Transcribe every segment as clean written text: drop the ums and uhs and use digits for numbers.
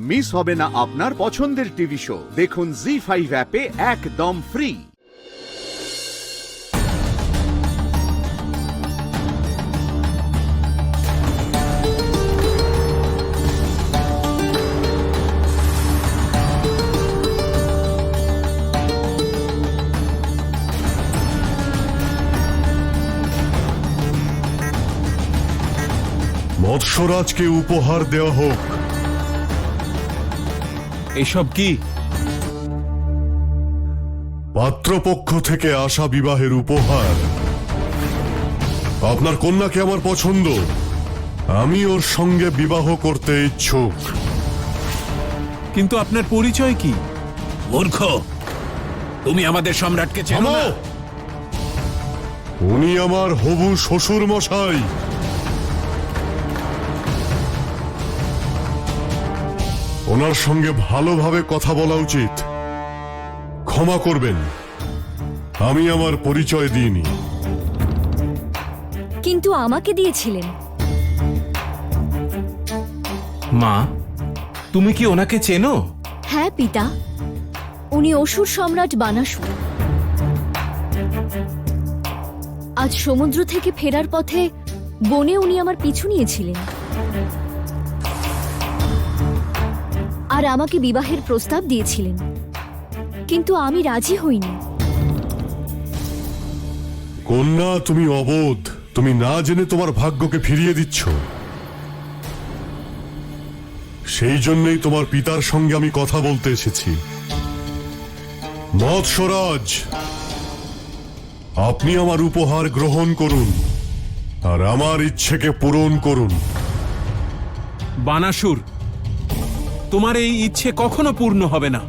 Miss হবে না আপনার পছন্দের টিভি শো। দেখুন জি5 অ্যাপে একদম ফ্রি। মৎস্যরাজকে উপহার দেওয়া হোক। এসব কি? পাত্রপক্ষ থেকে আসা বিবাহের উপহার। আপনার কন্যাকে আমার পছন্দ, আমি ওর সঙ্গে বিবাহ করতে ইচ্ছুক। কিন্তু আপনার পরিচয় কি? মূর্খ, তুমি আমাদের সম্রাটকে চেনো না? উনি আমার হবু শ্বশুর মশাই। ওনার সঙ্গে ভালোভাবে কথা বলা উচিত। ক্ষমা করবেন, আমি আমার পরিচয় দিইনি। কিন্তু আমাকে দিয়েছিলেন। মা, তুমি কি ওনাকে চেনো? হ্যাঁ পিতা, উনি অসুর সম্রাট বানাসুর। আজ সমুদ্র থেকে ফেরার পথে বনে উনি আমার পিছু নিয়েছিলেন আর আমাকে বিবাহের প্রস্তাব দিয়েছিলেন, কিন্তু আমি রাজি হইনি। কন্যা, তুমি অবোধ। তুমি না জেনে তোমার ভাগ্যকে ফিরিয়ে দিচ্ছ। সেই জন্যই তোমার পিতার সঙ্গে আমি কথা বলতে এসেছি। মৎস্যরাজ, আপনি আমার উপহার গ্রহণ করুন আর আমার ইচ্ছেকে পূরণ করুন। বানাসুর, তোমার এই ইচ্ছে কখনো পূর্ণ হবে না।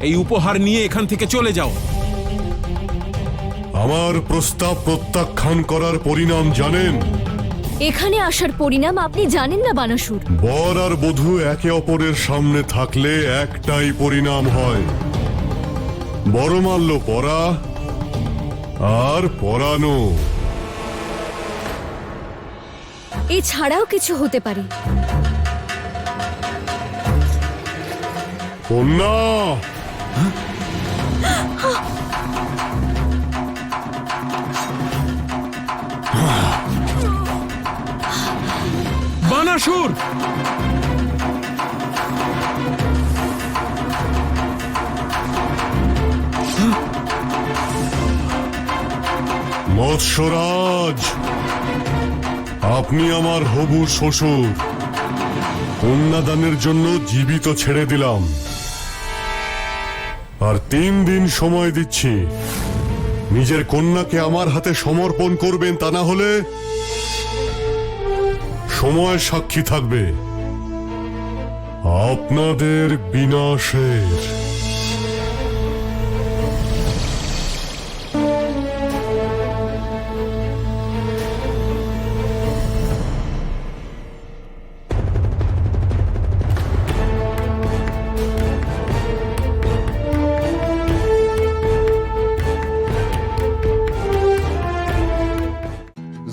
এই উপহার নিয়ে এখান থেকে চলে যাও। আমার প্রস্তাব প্রত্যাখ্যান করার পরিণাম জানেন? এখানে আসার পরিণাম আপনি জানেন না বানাসুর। বর আর বধূ একে অপরের সামনে থাকলে একটাই পরিণাম হয়, বরমাল্য পরা আর পরানো। এছাড়াও কিছু হতে পারে। কন্যা, বানাসুর! মৎস্যরাজ, আপনি আমার হবু শ্বশুর। কন্যাদানের জন্য জীবিত ছেড়ে দিলাম, আর 3 দিন সময় দিচ্ছি। নিজের কন্যাকে আমার হাতে সমর্পণ করবেন, তা না হলে সময় সাক্ষী থাকবে আপনাদের বিনাশের।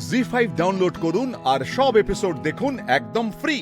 জি5 ডাউনলোড করুন আর সব এপিসোড দেখুন একদম ফ্রি।